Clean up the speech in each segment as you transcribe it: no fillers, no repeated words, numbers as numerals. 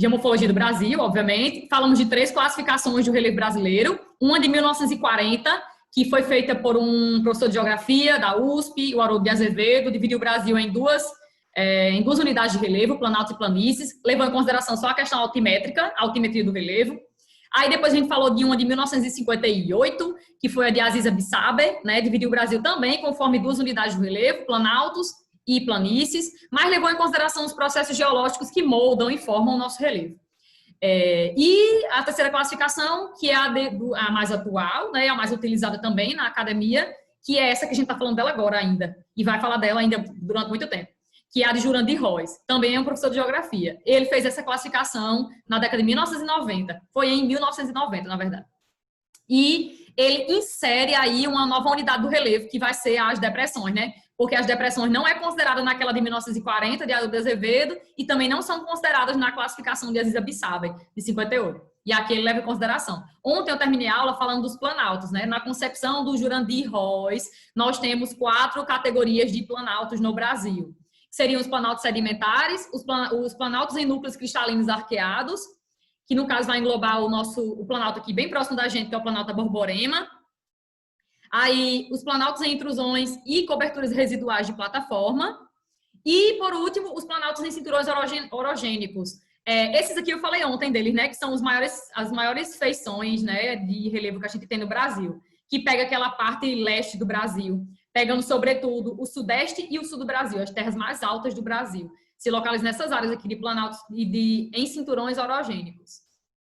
de morfologia do Brasil, obviamente. Falamos de 3 classificações do relevo brasileiro. Uma de 1940, que foi feita por um professor de geografia da USP, o Haroldo de Azevedo, dividiu o Brasil em duas unidades de relevo, planaltos e planícies, levou em consideração só a questão altimétrica, a altimetria do relevo. Aí depois a gente falou de uma de 1958, que foi a de Aziza Bissaber, né? Dividiu o Brasil também conforme 2 unidades de relevo, planaltos e planícies, mas levou em consideração os processos geológicos que moldam e formam o nosso relevo. E a terceira classificação, que é a mais atual, né? A mais utilizada também na academia, que é essa que a gente está falando dela agora ainda, e vai falar dela ainda durante muito tempo, que é a de Jurandir Rois, também é um professor de geografia. Ele fez essa classificação na década de 1990, foi em 1990, na verdade. E ele insere aí uma nova unidade do relevo, que vai ser as depressões, né? Porque as depressões não é considerada naquela de 1940, de Haroldo de Azevedo, e também não são consideradas na classificação de Aziza Bissaber, de 58. E aqui ele leva em consideração. Ontem eu terminei a aula falando dos planaltos, né? Na concepção do Jurandir Rois, nós temos 4 categorias de planaltos no Brasil. Seriam os planaltos sedimentares, os planaltos em núcleos cristalinos arqueados, que no caso vai englobar o planalto aqui bem próximo da gente, que é o planalto da Borborema. Aí, os planaltos em intrusões e coberturas residuais de plataforma. E, por último, os planaltos em cinturões orogênicos. Esses aqui eu falei ontem deles, né? Que são as maiores feições, né, de relevo que a gente tem no Brasil. Que pega aquela parte leste do Brasil, pegando, sobretudo, o sudeste e o sul do Brasil, as terras mais altas do Brasil. Se localiza nessas áreas aqui de planaltos e em cinturões orogênicos,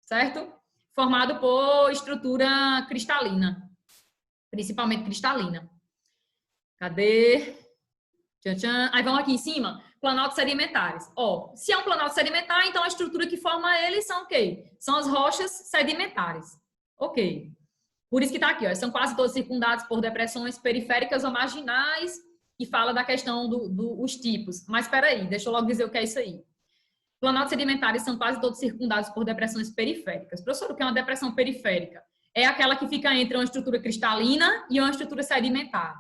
certo? Formado por estrutura cristalina, principalmente cristalina. Cadê? Tchan, tchan. Aí vamos aqui em cima, planaltos sedimentares. Ó, se é um planalto sedimentar, então a estrutura que forma ele são o quê? São as rochas sedimentares. Ok. Por isso que tá aqui, ó, são quase todos circundados por depressões periféricas ou marginais, e fala da questão dos tipos. Mas espera aí, deixa eu logo dizer o que é isso aí. Planaltos sedimentares são quase todos circundados por depressões periféricas. Professor, o que é uma depressão periférica? É aquela que fica entre uma estrutura cristalina e uma estrutura sedimentar.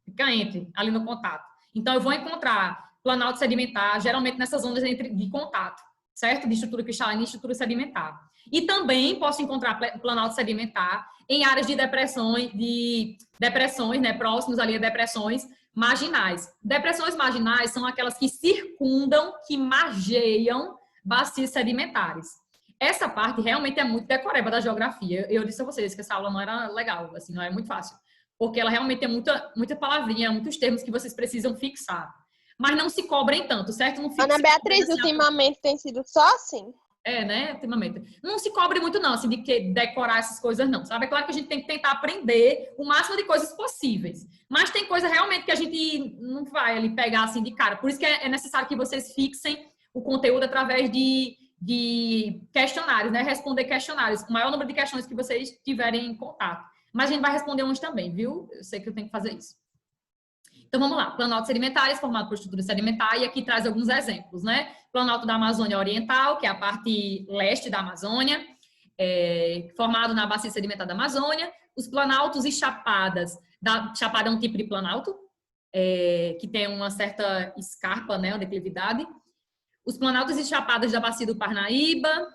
Fica entre, ali no contato. Então, eu vou encontrar planalto sedimentar, geralmente nessas zonas de contato, certo? De estrutura cristalina e estrutura sedimentar. E também posso encontrar planalto sedimentar em áreas de depressões, né, próximos ali a depressões marginais. Depressões marginais são aquelas que circundam, que margeiam bacias sedimentares. Essa parte realmente é muito decoreba da geografia. Eu disse a vocês que essa aula não era legal, assim, não é muito fácil. Porque ela realmente tem muita palavrinha, muitos termos que vocês precisam fixar. Mas não se cobrem tanto, certo? Não fica Ana Beatriz, ultimamente tem sido só assim? né, ultimamente. Não se cobre muito não, assim, de que decorar essas coisas não, sabe? É claro que a gente tem que tentar aprender o máximo de coisas possíveis. Mas tem coisa realmente que a gente não vai ali pegar assim de cara. Por isso que é necessário que vocês fixem o conteúdo através de questionários, né? Responder questionários, o maior número de questões que vocês tiverem em contato. Mas a gente vai responder uns também, viu? Eu sei que eu tenho que fazer isso. Então, vamos lá. Planaltos sedimentares, formado por estrutura sedimentar, e aqui traz alguns exemplos, né? Planalto da Amazônia Oriental, que é a parte leste da Amazônia, formado na bacia sedimentar da Amazônia. Os planaltos e chapadas, chapada é um tipo de planalto, que tem uma certa escarpa, né, uma declividade. Os planaltos e chapadas da bacia do Parnaíba,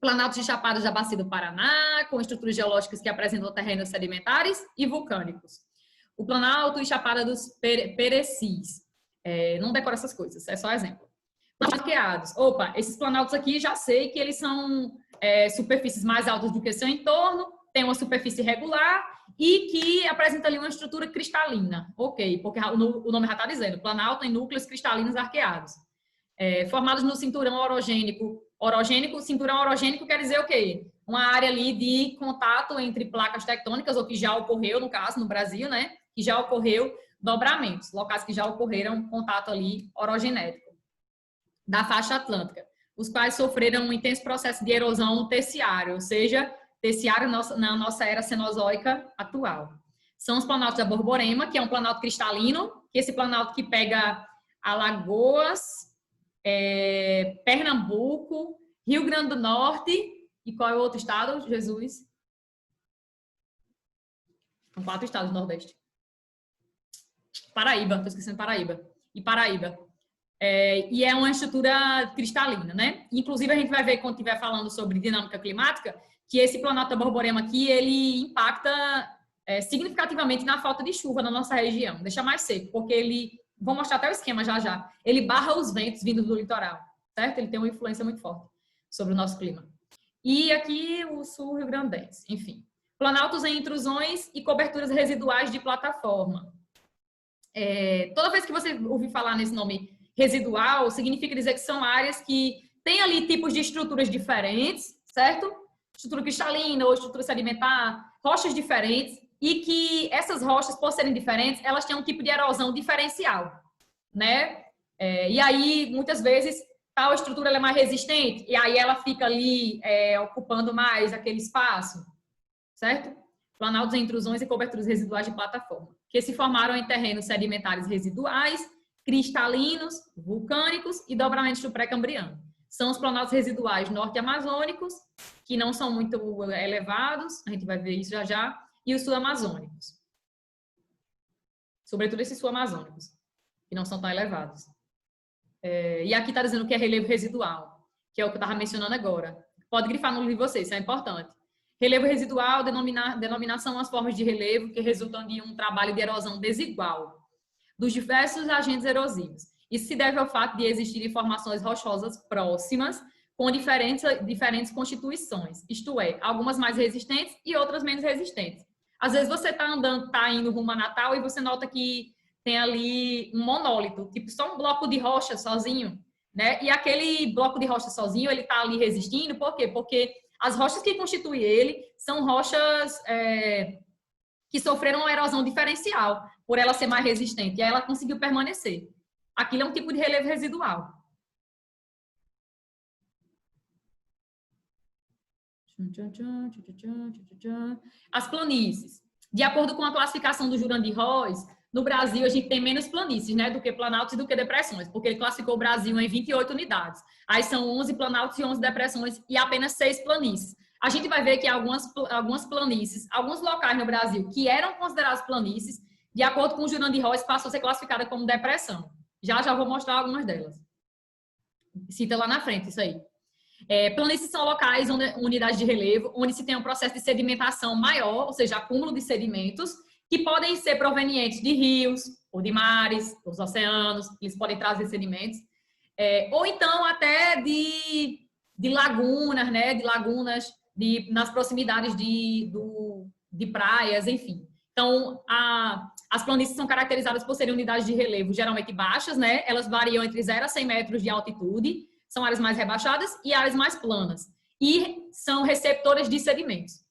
planaltos e chapadas da bacia do Paraná, com estruturas geológicas que apresentam terrenos sedimentares e vulcânicos. O planalto e chapada dos Perecis. Não decora essas coisas, é só exemplo. Arqueados. Opa, esses planaltos aqui já sei que eles são superfícies mais altas do que seu entorno, tem uma superfície regular e que apresenta ali uma estrutura cristalina. Ok, porque o nome já está dizendo, planalto em núcleos cristalinos arqueados. Formados no cinturão orogênico. Cinturão orogênico quer dizer o quê? Uma área ali de contato entre placas tectônicas, ou que já ocorreu, no caso, no Brasil, né? Que já ocorreu dobramentos, locais que já ocorreram contato ali orogenético da faixa atlântica, os quais sofreram um intenso processo de erosão terciário, ou seja, terciário na nossa era cenozoica atual. São os planaltos da Borborema, que é um planalto cristalino, que esse planalto que pega Alagoas, Pernambuco, Rio Grande do Norte, e qual é o outro estado, Jesus? São 4 estados do Nordeste. Paraíba, estou esquecendo Paraíba. E Paraíba. E é uma estrutura cristalina, né? Inclusive, a gente vai ver quando estiver falando sobre dinâmica climática, que esse Planalto da Borborema aqui, ele impacta significativamente na falta de chuva na nossa região. Deixa mais seco, porque ele... Vou mostrar até o esquema já já. Ele barra os ventos vindos do litoral, certo? Ele tem uma influência muito forte sobre o nosso clima. E aqui o sul rio-grandense, enfim. Planaltos em intrusões e coberturas residuais de plataforma. Toda vez que você ouvir falar nesse nome residual, significa dizer que são áreas que têm ali tipos de estruturas diferentes, certo? Estrutura cristalina ou estrutura sedimentar, rochas diferentes, e que essas rochas, por serem diferentes, elas têm um tipo de erosão diferencial, né? E aí, muitas vezes, tal estrutura ela é mais resistente, e aí ela fica ali ocupando mais aquele espaço, certo? Planaltos em intrusões e coberturas residuais de plataforma, que se formaram em terrenos sedimentares residuais, cristalinos, vulcânicos e dobramentos do pré-cambriano. São os planaltos residuais norte-amazônicos, que não são muito elevados, a gente vai ver isso já já, e os sul-amazônicos. Sobretudo esses sul-amazônicos, que não são tão elevados. E aqui está dizendo que é relevo residual, que é o que eu estava mencionando agora. Pode grifar no livro de vocês, isso é importante. Relevo residual, denominação as formas de relevo que resultam de um trabalho de erosão desigual dos diversos agentes erosivos. Isso se deve ao fato de existirem formações rochosas próximas com diferentes constituições, isto é, algumas mais resistentes e outras menos resistentes. Às vezes você está indo rumo a Natal e você nota que tem ali um monólito, tipo só um bloco de rocha sozinho, né? E aquele bloco de rocha sozinho, ele está ali resistindo, por quê? Porque as rochas que constituem ele são rochas que sofreram uma erosão diferencial, por ela ser mais resistente, e aí ela conseguiu permanecer. Aquilo é um tipo de relevo residual. As planícies. De acordo com a classificação do Jurandir Roys, no Brasil a gente tem menos planícies, né, do que planaltos e do que depressões, porque ele classificou o Brasil em 28 unidades. Aí são 11 planaltos e 11 depressões e apenas 6 planícies. A gente vai ver que algumas planícies, alguns locais no Brasil que eram considerados planícies, de acordo com o Jurandir Roys, passou a ser classificada como depressão. Já vou mostrar algumas delas. Cita lá na frente isso aí. Planícies são locais, unidades de relevo, onde se tem um processo de sedimentação maior, ou seja, acúmulo de sedimentos, que podem ser provenientes de rios, ou de mares, dos oceanos, eles podem trazer sedimentos, ou então até de lagunas, né, de lagunas nas proximidades de praias, enfim. Então, as planícies são caracterizadas por serem unidades de relevo geralmente baixas, né, elas variam entre 0 a 100 metros de altitude, são áreas mais rebaixadas e áreas mais planas. E são receptoras de sedimentos.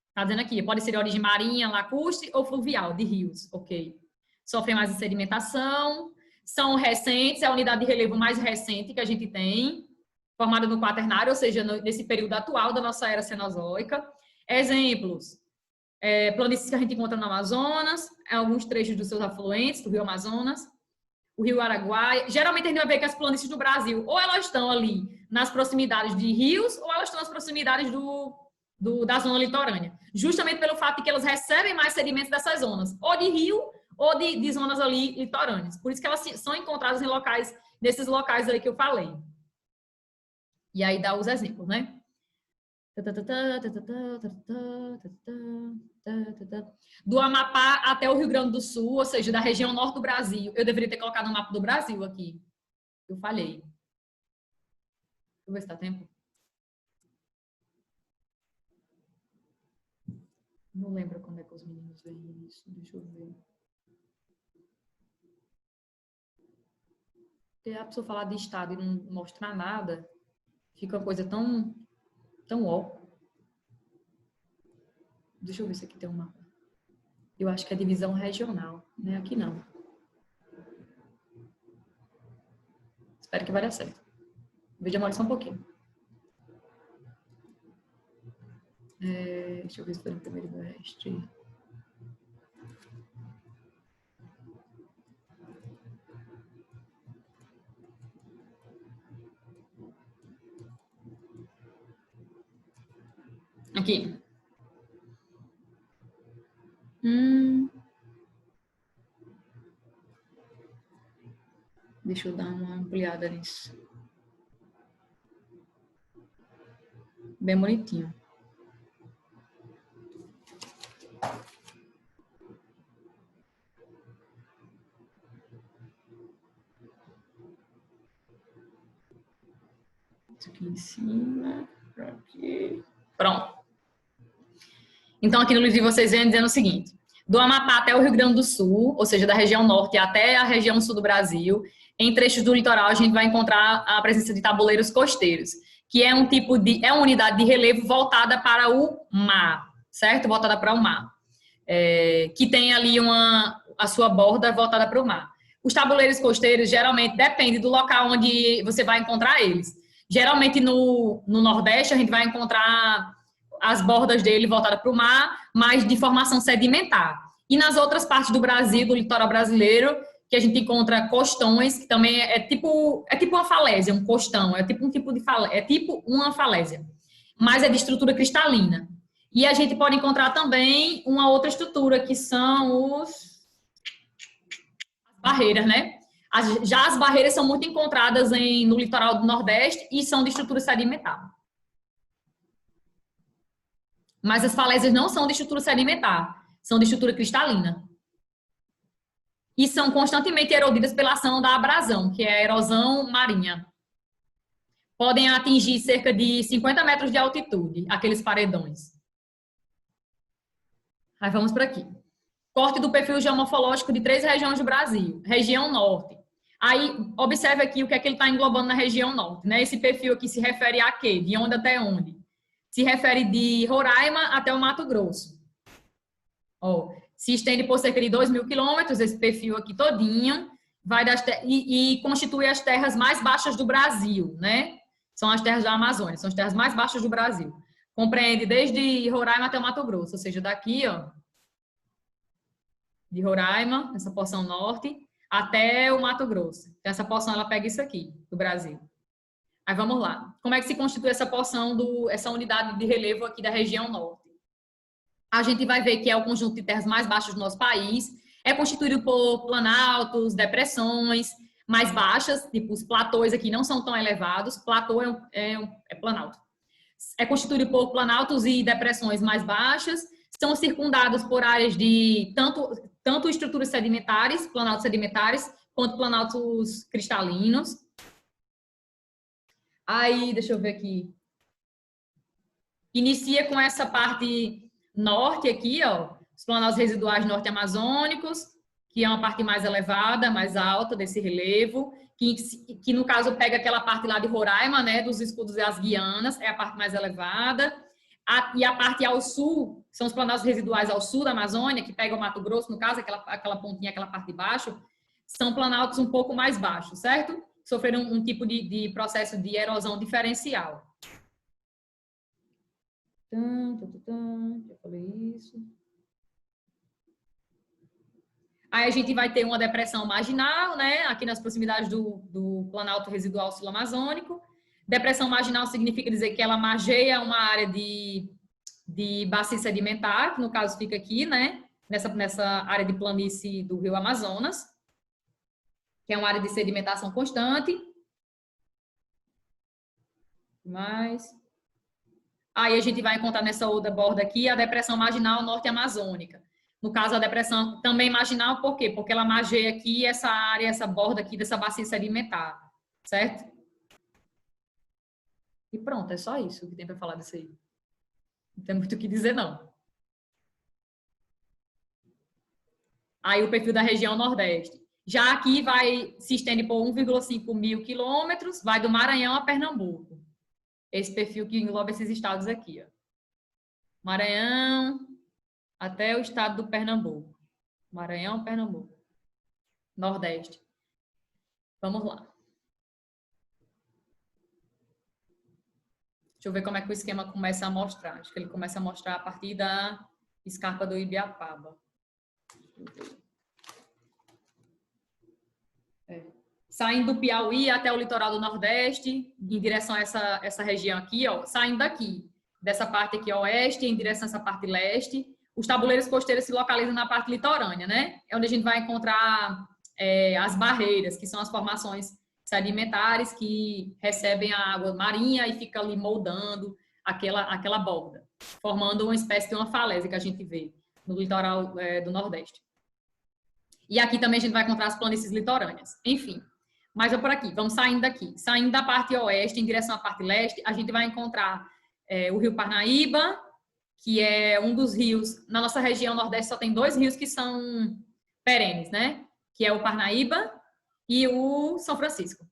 Está dizendo aqui, pode ser de origem marinha, lacustre ou fluvial, de rios, ok. Sofrem mais de sedimentação, são recentes, é a unidade de relevo mais recente que a gente tem, formada no Quaternário, ou seja, nesse período atual da nossa era cenozoica. Exemplos, planícies que a gente encontra no Amazonas, alguns trechos dos seus afluentes, do Rio Amazonas, o Rio Araguaia. Geralmente a gente vai ver que as planícies do Brasil, ou elas estão ali nas proximidades de rios, ou elas estão nas proximidades da zona litorânea. Justamente pelo fato de que elas recebem mais sedimentos dessas zonas, ou de rio, ou de zonas ali litorâneas. Por isso que elas são encontradas nesses locais aí que eu falei. E aí dá os exemplos, né? Do Amapá até o Rio Grande do Sul, ou seja, da região norte do Brasil. Eu deveria ter colocado no mapa do Brasil aqui. Eu falhei. Deixa eu ver se dá tempo. Não lembro quando é que os meninos veem isso. Deixa eu ver. Porque a pessoa falar de estado e não mostrar nada, fica uma coisa tão ó. Deixa eu ver se aqui tem um mapa. Eu acho que é divisão regional, né? Aqui não. Espero que vai dar certo. Veja mais só um pouquinho. Deixa eu ver se foi no primeiro bimestre. Aqui. Deixa eu dar uma ampliada nisso. Bem bonitinho. Isso aqui em cima, aqui. Pronto. Então, aqui no livro vocês vêm dizendo o seguinte: do Amapá até o Rio Grande do Sul, ou seja, da região norte até a região sul do Brasil, em trechos do litoral a gente vai encontrar a presença de tabuleiros costeiros, que é uma unidade de relevo voltada para o mar, certo? Voltada para o mar. Que tem ali a sua borda voltada para o mar. Os tabuleiros costeiros, geralmente, depende do local onde você vai encontrar eles. Geralmente, no Nordeste, a gente vai encontrar as bordas dele voltadas para o mar, mas de formação sedimentar. E nas outras partes do Brasil, do litoral brasileiro, que a gente encontra costões, que também é tipo uma falésia, um costão, é tipo uma falésia, mas é de estrutura cristalina. E a gente pode encontrar também uma outra estrutura, que são as barreiras, né? Já as barreiras são muito encontradas no litoral do Nordeste e são de estrutura sedimentar. Mas as falésias não são de estrutura sedimentar, são de estrutura cristalina. E são constantemente erodidas pela ação da abrasão, que é a erosão marinha. Podem atingir cerca de 50 metros de altitude, aqueles paredões. Aí vamos para aqui. Corte do perfil geomorfológico de 3 regiões do Brasil. Região norte. Aí, observe aqui o que é que ele está englobando na região norte, né? Esse perfil aqui se refere a quê? De onde até onde? Se refere de Roraima até o Mato Grosso. Ó, se estende por cerca de 2.000 quilômetros, esse perfil aqui todinho, e constitui as terras mais baixas do Brasil, né? São as terras da Amazônia, são as terras mais baixas do Brasil. Compreende desde Roraima até o Mato Grosso, ou seja, daqui, ó, de Roraima, essa porção norte, até o Mato Grosso. Então, essa porção, ela pega isso aqui, do Brasil. Aí, vamos lá. Como é que se constitui essa porção, essa unidade de relevo aqui da região norte? A gente vai ver que é o conjunto de terras mais baixas do nosso país, é constituído por planaltos, depressões mais baixas, tipo os platôs aqui não são tão elevados, platô é planalto. É constituído por planaltos e depressões mais baixas, são circundados por áreas de tanto estruturas sedimentares, planaltos sedimentares, quanto planaltos cristalinos. Aí, deixa eu ver aqui. Inicia com essa parte norte aqui, ó, os planaltos residuais norte-amazônicos, que é uma parte mais elevada, mais alta desse relevo, que no caso pega aquela parte lá de Roraima, né, dos escudos e as Guianas, é a parte mais elevada. E a parte ao sul, são os planaltos residuais ao sul da Amazônia, que pega o Mato Grosso, no caso, aquela pontinha, aquela parte de baixo, são planaltos um pouco mais baixos, certo? Sofreram um tipo de processo de erosão diferencial. Já falei isso. Aí a gente vai ter uma depressão marginal, né? Aqui nas proximidades do Planalto Residual Sul-Amazônico. Depressão marginal significa dizer que ela margeia uma área de bacia sedimentar, que no caso fica aqui, né? Nessa área de planície do Rio Amazonas, que é uma área de sedimentação constante. Aí a gente vai encontrar nessa outra borda aqui a depressão marginal norte-amazônica. No caso, a depressão também marginal, por quê? Porque ela margeia aqui essa área, essa borda aqui dessa bacia sedimentar, certo? E pronto, é só isso que tem para falar disso aí. Não tem muito o que dizer, não. Aí o perfil da região Nordeste. Já aqui se estende por 1,5 mil quilômetros, vai do Maranhão a Pernambuco. Esse perfil que engloba esses estados aqui, ó. Maranhão até o estado do Pernambuco. Maranhão, Pernambuco. Nordeste. Vamos lá. Deixa eu ver como é que o esquema começa a mostrar. Acho que ele começa a mostrar a partir da escarpa do Ibiapaba. Saindo do Piauí até o litoral do Nordeste, em direção a essa região aqui, ó, saindo daqui, dessa parte aqui oeste, em direção a essa parte leste. Os tabuleiros costeiros se localizam na parte litorânea, né? É onde a gente vai encontrar as barreiras, que são as formações sedimentares que recebem a água marinha e fica ali moldando aquela borda, formando uma espécie de uma falésia que a gente vê no litoral do Nordeste. E aqui também a gente vai encontrar as planícies litorâneas. Enfim, mas é por aqui, vamos saindo daqui. Saindo da parte oeste em direção à parte leste, a gente vai encontrar o Rio Parnaíba, que é um dos rios. Na nossa região nordeste só tem 2 rios que são perenes, né? Que é o Parnaíba e o São Francisco.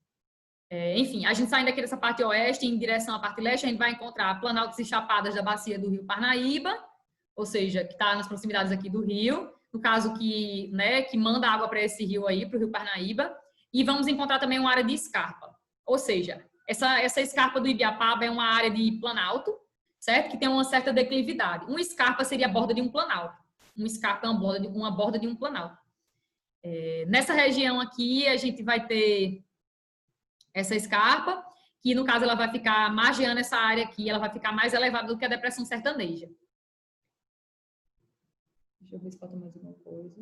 Enfim, a gente saindo aqui dessa parte oeste em direção à parte leste, a gente vai encontrar planaltos e chapadas da bacia do Rio Parnaíba, ou seja, que está nas proximidades aqui do rio, no caso que manda água para esse rio aí, para o Rio Parnaíba, e vamos encontrar também uma área de escarpa, ou seja, essa escarpa do Ibiapaba é uma área de planalto, certo? Que tem uma certa declividade. Uma escarpa seria a borda de um planalto, uma escarpa é uma borda de um planalto. Nessa região aqui, a gente vai ter essa escarpa, que no caso ela vai ficar margeando essa área aqui, ela vai ficar mais elevada do que a depressão sertaneja. Deixa eu ver se falta mais alguma coisa.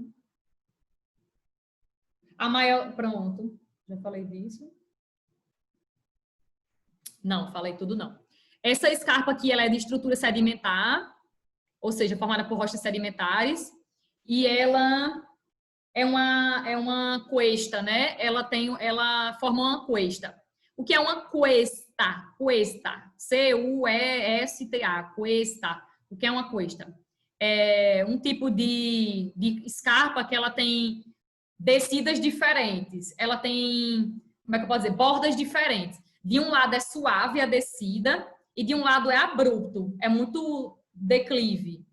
Pronto, já falei disso. Não, falei tudo não. Essa escarpa aqui, ela é de estrutura sedimentar, ou seja, formada por rochas sedimentares, e ela é uma cuesta, né? Ela forma uma cuesta. O que é uma cuesta? Cuesta. C-U-E-S-T-A. Cuesta. O que é uma cuesta? É um tipo de escarpa que ela tem descidas diferentes. Ela tem, como é que eu posso dizer? Bordas diferentes. De um lado é suave a descida e de um lado é abrupto. É muito declive.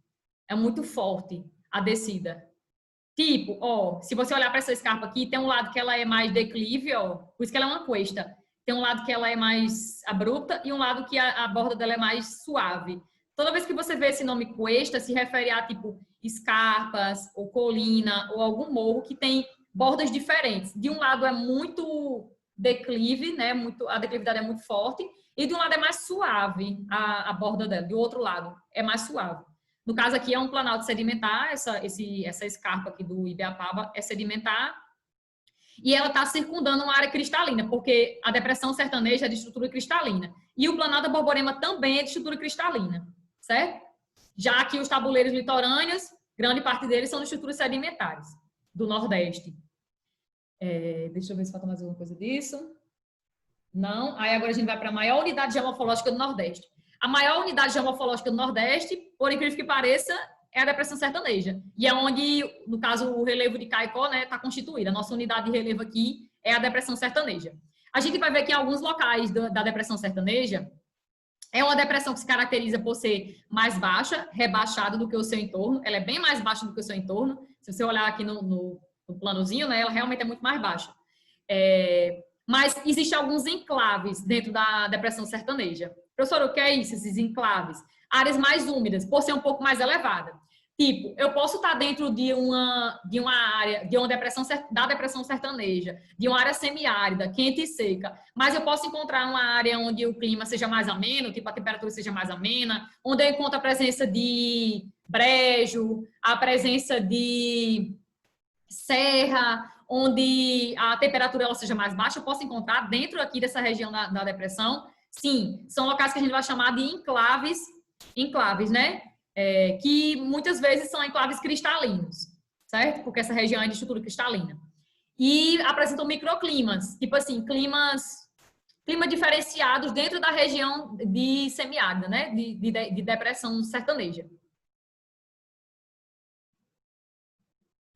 É muito forte a descida. Tipo, ó, se você olhar para essa escarpa aqui, tem um lado que ela é mais declive, ó, por isso que ela é uma cuesta. Tem um lado que ela é mais abrupta e um lado que a borda dela é mais suave. Toda vez que você vê esse nome cuesta, se refere a, tipo, escarpas ou colina ou algum morro que tem bordas diferentes. De um lado é muito declive, né? A declividade é muito forte, e de um lado é mais suave a borda dela, do outro lado é mais suave. No caso aqui é um planalto sedimentar, essa escarpa aqui do Ibiapaba é sedimentar, e ela está circundando uma área cristalina, porque a depressão sertaneja é de estrutura cristalina, e o Planalto da Borborema também é de estrutura cristalina, certo? Já que os tabuleiros litorâneos, grande parte deles são de estruturas sedimentares, do Nordeste. Deixa eu ver se falta mais alguma coisa disso. Não. Aí agora a gente vai para a maior unidade geomorfológica do Nordeste. A maior unidade geomorfológica do Nordeste, por incrível que pareça, é a depressão sertaneja. E é onde, no caso, o relevo de Caicó, né, está constituído. A nossa unidade de relevo aqui é a depressão sertaneja. A gente vai ver que em alguns locais da depressão sertaneja, é uma depressão que se caracteriza por ser mais baixa, rebaixada do que o seu entorno. Ela é bem mais baixa do que o seu entorno. Se você olhar aqui no planozinho, né, ela realmente é muito mais baixa. Mas existem alguns enclaves dentro da depressão sertaneja. Professor, o que é isso, esses enclaves? Áreas mais úmidas, por ser um pouco mais elevada. Tipo, eu posso estar dentro de uma área, da depressão sertaneja, de uma área semiárida, quente e seca, mas eu posso encontrar uma área onde o clima seja mais ameno, tipo, a temperatura seja mais amena, onde eu encontro a presença de brejo, a presença de serra, onde a temperatura ela seja mais baixa, eu posso encontrar dentro aqui dessa região da depressão. Sim, são locais que a gente vai chamar de enclaves, né? Que muitas vezes são enclaves cristalinos, certo? Porque essa região é de estrutura cristalina. E apresentam microclimas, tipo assim, climas diferenciados dentro da região de semiárida, né? De depressão sertaneja.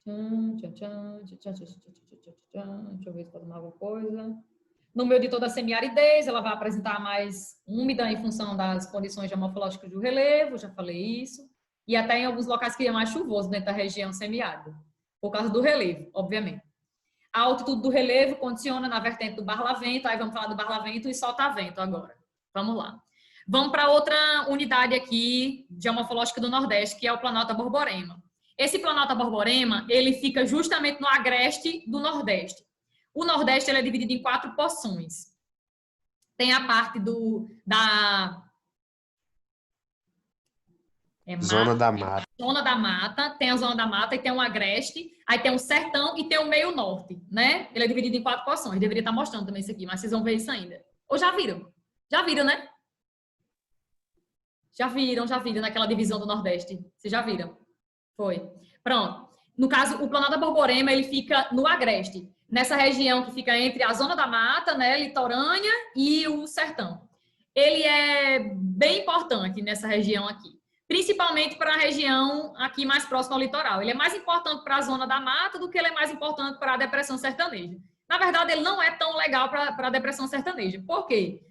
Deixa eu ver se pode mais alguma coisa. No meio de toda a semiaridez, ela vai apresentar mais úmida em função das condições geomorfológicas do relevo, já falei isso. E até em alguns locais que é mais chuvoso dentro da região semiárida, por causa do relevo, obviamente. A altitude do relevo condiciona na vertente do barlavento, aí vamos falar do barlavento e solta-vento agora. Vamos lá. Vamos para outra unidade aqui, geomorfológica do Nordeste, que é o Planalto da Borborema. Esse Planalto da Borborema, ele fica justamente no agreste do Nordeste. O Nordeste ele é dividido em 4 porções. Tem a parte Zona da Mata. zona da mata, tem a zona da mata e tem um agreste, aí tem um sertão e tem o meio norte, né? Ele é dividido em 4 porções. Deveria estar mostrando também isso aqui, mas vocês vão ver isso ainda. Ou já viram? Já viram, né? Já viram naquela divisão do Nordeste. Vocês já viram? Foi. Pronto. No caso, o Planalto da Borborema, ele fica no agreste, nessa região que fica entre a zona da mata, né, litorânea, e o sertão. Ele é bem importante nessa região aqui, principalmente para a região aqui mais próxima ao litoral. Ele é mais importante para a zona da mata do que ele é mais importante para a depressão sertaneja. Na verdade, ele não é tão legal para a depressão sertaneja. Por quê?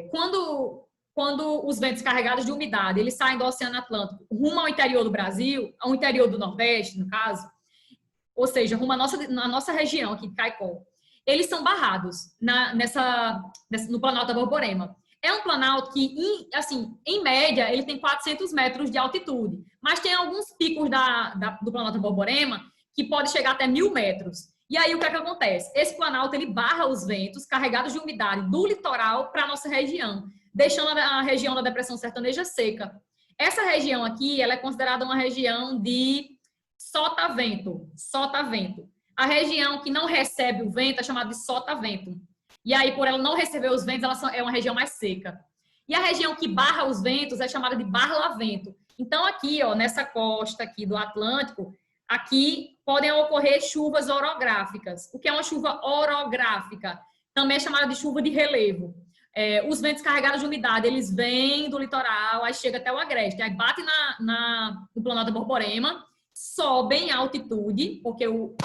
Quando os ventos carregados de umidade, eles saem do Oceano Atlântico rumo ao interior do Brasil, ao interior do Nordeste, no caso, ou seja, rumo na nossa região aqui de Caicó, eles são barrados no Planalto da Borborema. É um planalto que, assim, em média, ele tem 400 metros de altitude, mas tem alguns picos do Planalto da Borborema que pode chegar até 1.000 metros. E aí, o que é que acontece? Esse planalto, ele barra os ventos carregados de umidade do litoral para a nossa região, deixando a região da depressão sertaneja seca. Essa região aqui, ela é considerada uma região de sotavento. A região que não recebe o vento é chamada de sotavento. E aí, por ela não receber os ventos, ela é uma região mais seca. E a região que barra os ventos é chamada de barlavento. Então, aqui, ó, nessa costa aqui do Atlântico, aqui podem ocorrer chuvas orográficas. O que é uma chuva orográfica? Também é chamada de chuva de relevo. Os ventos carregados de umidade, eles vêm do litoral, aí chega até o agreste, aí bate no Planalto da Borborema, sobem em altitude, porque o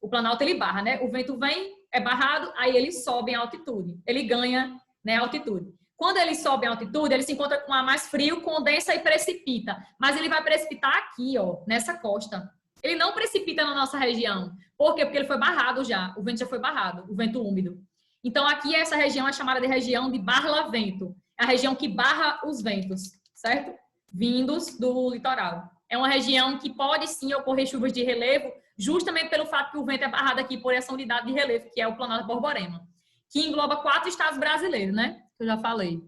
Planalto ele barra, né? O vento vem, é barrado, aí ele sobe em altitude, ele ganha, né, altitude. Quando ele sobe em altitude, ele se encontra com ar mais frio, condensa e precipita, mas ele vai precipitar aqui, ó, nessa costa. Ele não precipita na nossa região. Por quê? Porque ele foi barrado já, o vento já foi barrado, o vento úmido. Então, aqui, essa região é chamada de região de barlavento. É a região que barra os ventos, certo? Vindos do litoral. É uma região que pode, sim, ocorrer chuvas de relevo, justamente pelo fato que o vento é barrado aqui por essa unidade de relevo, que é o Planalto da Borborema, que engloba 4 estados brasileiros, né? Que eu já falei.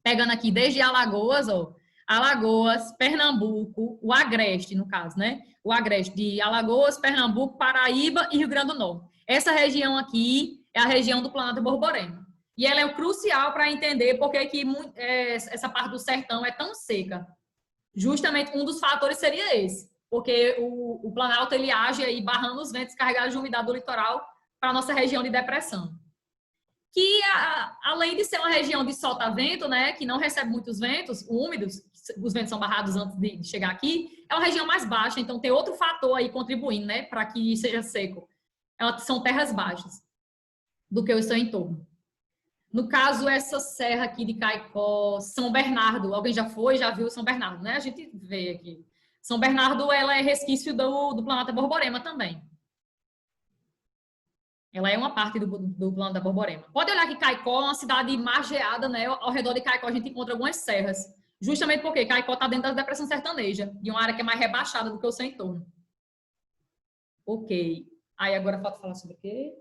Pegando aqui desde Alagoas, ó. Alagoas, Pernambuco, o Agreste, no caso, né? O Agreste de Alagoas, Pernambuco, Paraíba e Rio Grande do Norte. Essa região aqui é a região do Planalto da Borborema. E ela é crucial para entender por que essa parte do sertão é tão seca. Justamente um dos fatores seria esse, porque o Planalto ele age aí barrando os ventos carregados de umidade do litoral para a nossa região de depressão. Que, além de ser uma região de sotavento, né, que não recebe muitos ventos úmidos, os ventos são barrados antes de chegar aqui, é uma região mais baixa, então tem outro fator aí contribuindo, né, para que seja seco. São terras baixas do que o seu entorno. No caso, essa serra aqui de Caicó, São Bernardo, alguém já viu São Bernardo, né? A gente vê aqui. São Bernardo, ela é resquício do Planalto da Borborema também. Ela é uma parte do Planalto da Borborema. Pode olhar que Caicó é uma cidade margeada, né? Ao redor de Caicó a gente encontra algumas serras. Justamente porque Caicó está dentro da depressão sertaneja, de uma área que é mais rebaixada do que o seu entorno. Ok. Aí agora falta falar sobre o quê?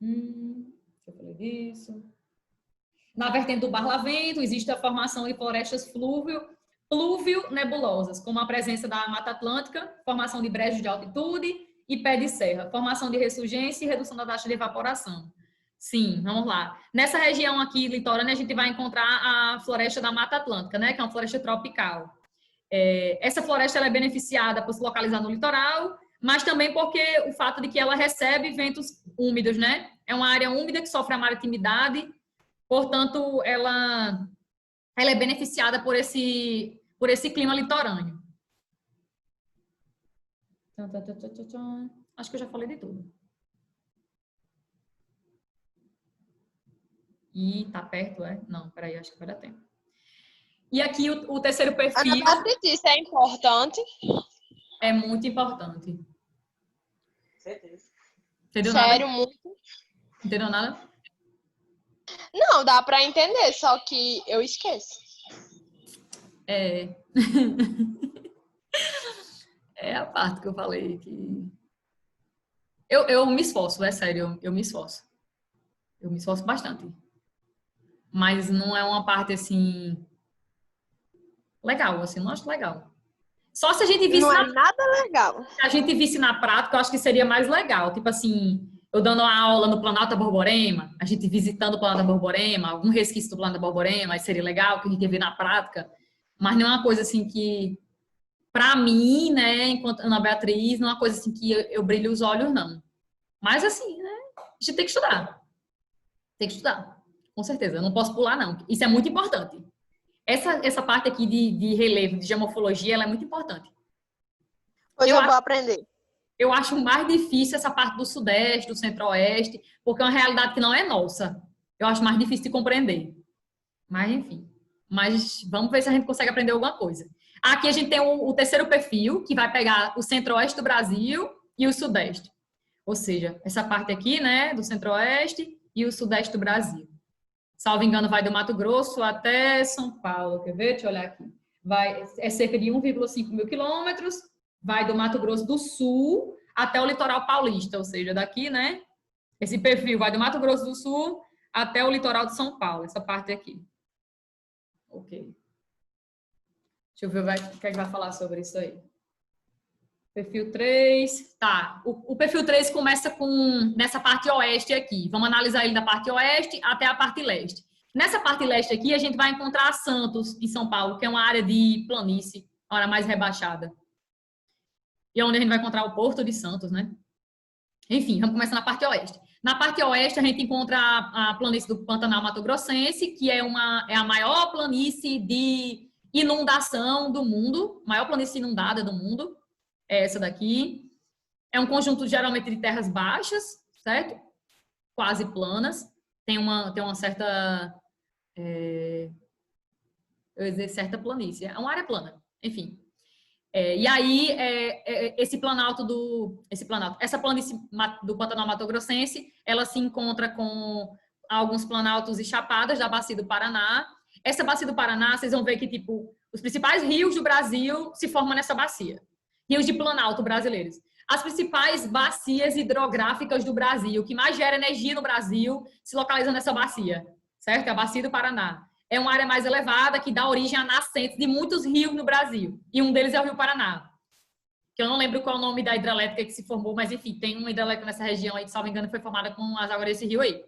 Eu falei disso. Na vertente do Barlavento, existe a formação de florestas pluvio-nebulosas, como a presença da Mata Atlântica, formação de brejos de altitude e pé de serra, formação de ressurgência e redução da taxa de evaporação. Sim, vamos lá. Nessa região aqui litorânea, a gente vai encontrar a floresta da Mata Atlântica, né, que é uma floresta tropical. Essa floresta ela é beneficiada por se localizar no litoral, mas também porque o fato de que ela recebe ventos úmidos, né? É uma área úmida que sofre a maritimidade, portanto, ela é beneficiada por esse clima litorâneo. Acho que eu já falei de tudo. E tá perto, é? Não, peraí, acho que vai dar tempo. E aqui o terceiro perfil... Ana Patrícia, isso é importante? É muito importante. Certeza. Entendeu Sério, nada? muito? Entendeu nada? Não, dá pra entender, só que eu esqueço. É a parte que eu falei que... Eu me esforço, é sério, eu me esforço. Eu me esforço bastante. Mas não é uma parte, assim, legal, assim, não acho legal. Só se a gente visse Não é nada legal. se a gente visse na prática, eu acho que seria mais legal. Tipo assim, eu dando uma aula no Planalto da Borborema, a gente visitando o Planalto da Borborema, algum resquício do Planalto da Borborema, aí seria legal, que a gente ia ver na prática. Mas não é uma coisa assim que, pra mim, né, enquanto Ana Beatriz, não é uma coisa assim que eu brilho os olhos, não. Mas assim, né, a gente tem que estudar. Tem que estudar, com certeza. Eu não posso pular, não. Isso é muito importante. Essa parte aqui de relevo, de geomorfologia, ela é muito importante. Hoje Eu eu acho vou aprender. Eu acho mais difícil essa parte do Sudeste, do Centro-Oeste, porque é uma realidade que não é nossa. Eu acho mais difícil de compreender. Mas, enfim. Mas vamos ver se a gente consegue aprender alguma coisa. Aqui a gente tem o terceiro perfil, que vai pegar o Centro-Oeste do Brasil e o Sudeste. Ou seja, essa parte aqui, né, do Centro-Oeste e o Sudeste do Brasil. Salvo engano, vai do Mato Grosso até São Paulo. Quer ver? Deixa eu olhar aqui. É cerca de 1,5 mil quilômetros. Vai do Mato Grosso do Sul até o litoral paulista, ou seja, daqui, né? Esse perfil vai do Mato Grosso do Sul até o litoral de São Paulo, essa parte aqui. Ok. Deixa eu ver o que é que vai falar sobre isso aí. Perfil 3. Tá. O perfil 3 começa nessa parte oeste aqui. Vamos analisar ele da parte oeste até a parte leste. Nessa parte leste aqui, a gente vai encontrar Santos, em São Paulo, que é uma área de planície, uma área mais rebaixada. E é onde a gente vai encontrar o Porto de Santos, né? Enfim, vamos começar na parte oeste. Na parte oeste, a gente encontra a planície do Pantanal Mato Grossense, que é a maior planície de inundação do mundo, maior planície inundada do mundo, é essa daqui. É um conjunto, geralmente, de terras baixas, certo? Quase planas. Tem uma certa... eu ia dizer certa planície. É uma área plana, enfim. E aí, essa planície do Pantanal Mato Grossense, ela se encontra com alguns planaltos e chapadas da Bacia do Paraná. Essa Bacia do Paraná, vocês vão ver que, tipo, os principais rios do Brasil se formam nessa bacia. Rios de planalto brasileiros. As principais bacias hidrográficas do Brasil, que mais gera energia no Brasil, se localizam nessa bacia, certo? A Bacia do Paraná. É uma área mais elevada que dá origem a nascentes de muitos rios no Brasil. E um deles é o Rio Paraná. Que eu não lembro qual é o nome da hidrelétrica que se formou, mas enfim, tem uma hidrelétrica nessa região aí, que, salvo engano, foi formada com as águas desse rio aí.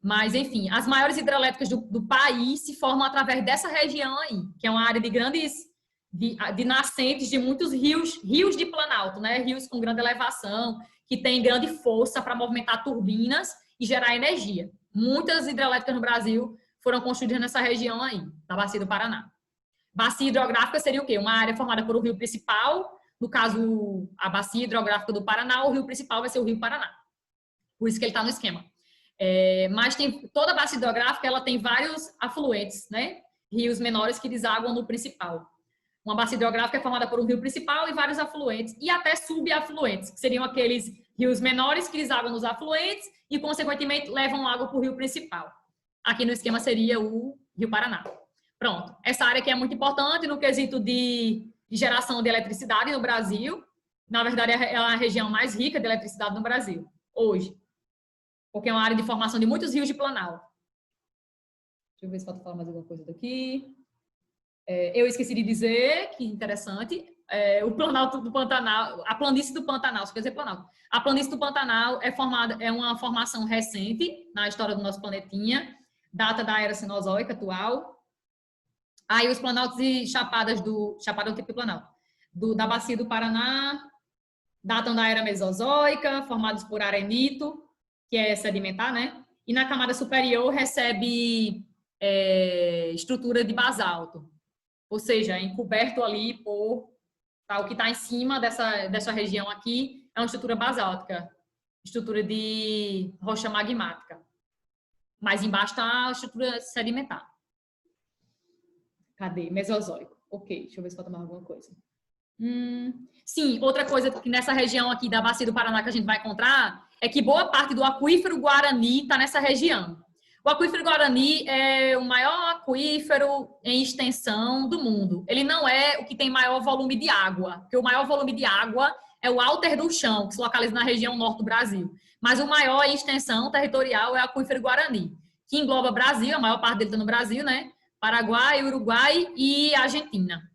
Mas, enfim, as maiores hidrelétricas do país se formam através dessa região aí, que é uma área de grandes... De nascentes de muitos rios de planalto, né? Rios com grande elevação, que têm grande força para movimentar turbinas e gerar energia. Muitas hidrelétricas no Brasil foram construídas nessa região aí, da Bacia do Paraná. Bacia hidrográfica seria o quê? Uma área formada por um rio principal, no caso, a Bacia Hidrográfica do Paraná, o rio principal vai ser o Rio Paraná. Por isso que ele está no esquema. Mas toda a Bacia Hidrográfica, ela tem vários afluentes, né? Rios menores que desaguam no principal. Uma bacia hidrográfica é formada por um rio principal e vários afluentes, e até subafluentes, que seriam aqueles rios menores que desaguam nos afluentes e, consequentemente, levam água para o rio principal. Aqui no esquema seria o Rio Paraná. Pronto. Essa área aqui é muito importante no quesito de geração de eletricidade no Brasil. Na verdade, é a região mais rica de eletricidade no Brasil, hoje. Porque é uma área de formação de muitos rios de planalto. Deixa eu ver se falta falar mais alguma coisa daqui. Eu esqueci de dizer, que interessante, o Planalto do Pantanal, a planície do Pantanal, só quer dizer Planalto. A planície do Pantanal é uma formação recente na história do nosso planetinha, data da Era Cenozoica atual. Aí os planaltos e chapada é um tipo de planalto, da Bacia do Paraná, datam da Era Mesozoica, formados por arenito, que é sedimentar, né? E na camada superior recebe estrutura de basalto. Ou seja, encoberto ali por o que está em cima dessa região aqui é uma estrutura basáltica, estrutura de rocha magmática. Mas embaixo está a estrutura sedimentar. Cadê? Mesozoico. Ok, deixa eu ver se falta mais alguma coisa. Sim, outra coisa que nessa região aqui da Bacia do Paraná que a gente vai encontrar é que boa parte do aquífero Guarani está nessa região. O aquífero Guarani é o maior aquífero em extensão do mundo. Ele não é o que tem maior volume de água, porque o maior volume de água é o Alter do Chão, que se localiza na região norte do Brasil. Mas o maior em extensão territorial é o aquífero Guarani, que engloba Brasil, a maior parte dele está no Brasil, né? Paraguai, Uruguai e Argentina.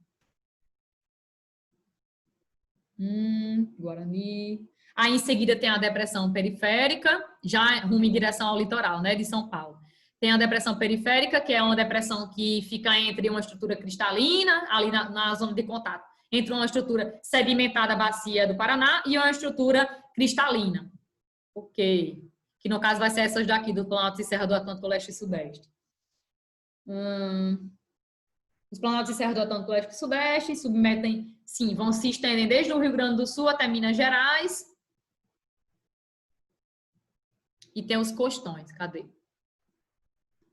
Guarani. Aí em seguida tem a depressão periférica, já rumo em direção ao litoral, né, de São Paulo. Tem a depressão periférica, que é uma depressão que fica entre uma estrutura cristalina, ali na zona de contato, entre uma estrutura sedimentada, bacia do Paraná, e uma estrutura cristalina. Ok. Que no caso vai ser essas daqui, do Planalto e Serra do Atlântico Leste e Sudeste. Os Planaltos e Serra do Atlântico Leste e Sudeste submetem, sim, vão se estendem desde o Rio Grande do Sul até Minas Gerais. E tem os costões, cadê?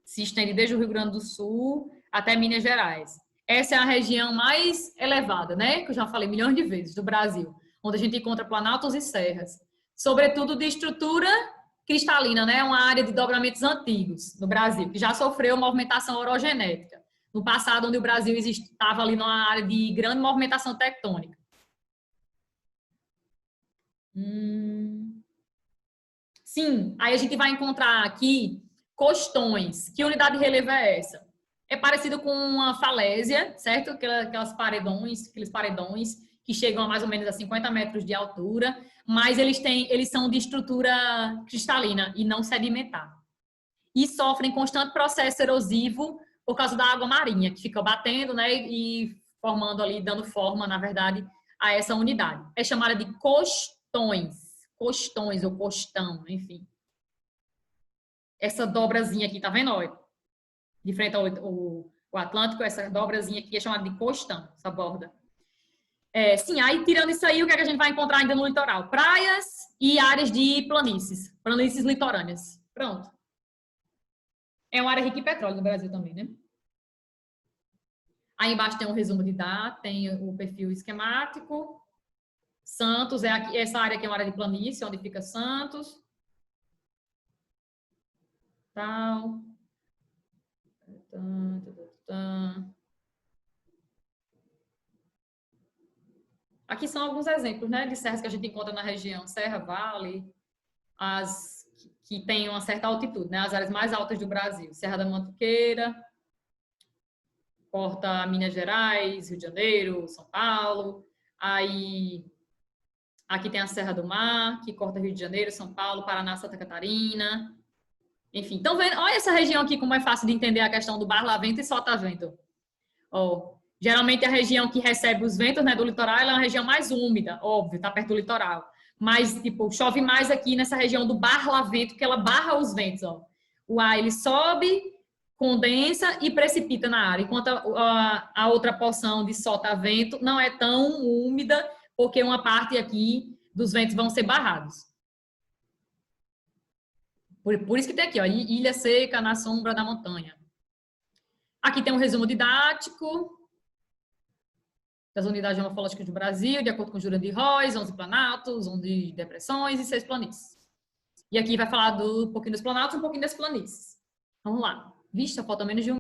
Se estende desde o Rio Grande do Sul até Minas Gerais. Essa é a região mais elevada, né? Que eu já falei milhões de vezes, do Brasil, onde a gente encontra planaltos e serras. Sobretudo de estrutura cristalina, né? Uma área de dobramentos antigos no Brasil, que já sofreu movimentação orogenética. No passado, onde o Brasil estava ali numa área de grande movimentação tectônica. Sim, aí a gente vai encontrar aqui costões. Que unidade de relevo é essa? É parecido com uma falésia, certo? Aqueles paredões que chegam a mais ou menos a 50 metros de altura, mas eles são de estrutura cristalina e não sedimentar. E sofrem constante processo erosivo por causa da água marinha, que fica batendo, né, e formando ali, dando forma, na verdade, a essa unidade. É chamada de costões ou costão, enfim. Essa dobrazinha aqui, tá vendo? Olha, de frente ao Atlântico, essa dobrazinha aqui é chamada de costão, essa borda. Sim, aí tirando isso aí, o que é que a gente vai encontrar ainda no litoral? Praias e áreas de planícies litorâneas. Pronto. É uma área rica em petróleo no Brasil também, né? Aí embaixo tem um resumo de dados, tem o perfil esquemático. Santos, essa área aqui é uma área de planície, onde fica Santos. Tal. Aqui são alguns exemplos, né, de serras que a gente encontra na região Serra, Vale, as que têm uma certa altitude, né, as áreas mais altas do Brasil. Serra da Mantiqueira, corta Minas Gerais, Rio de Janeiro, São Paulo. Aí aqui tem a Serra do Mar, que corta Rio de Janeiro, São Paulo, Paraná, Santa Catarina. Enfim, então vendo, olha essa região aqui como é fácil de entender a questão do barla-vento e solta-vento. Geralmente a região que recebe os ventos, né, do litoral, ela é uma região mais úmida, óbvio, tá perto do litoral. Mas, tipo, chove mais aqui nessa região do barla-vento, que ela barra os ventos, ó. O ar, ele sobe, condensa e precipita na área, enquanto a outra porção de solta-vento não é tão úmida, porque uma parte aqui dos ventos vão ser barrados. Por isso que tem aqui, ó, ilha seca na sombra da montanha. Aqui tem um resumo didático das unidades morfológicas do Brasil, de acordo com Jurandir Rois, 11 planaltos, 11 depressões e 6 planícies. E aqui vai falar um pouquinho dos planaltos e um pouquinho das planícies. Vamos lá. Vixe, só falta menos de um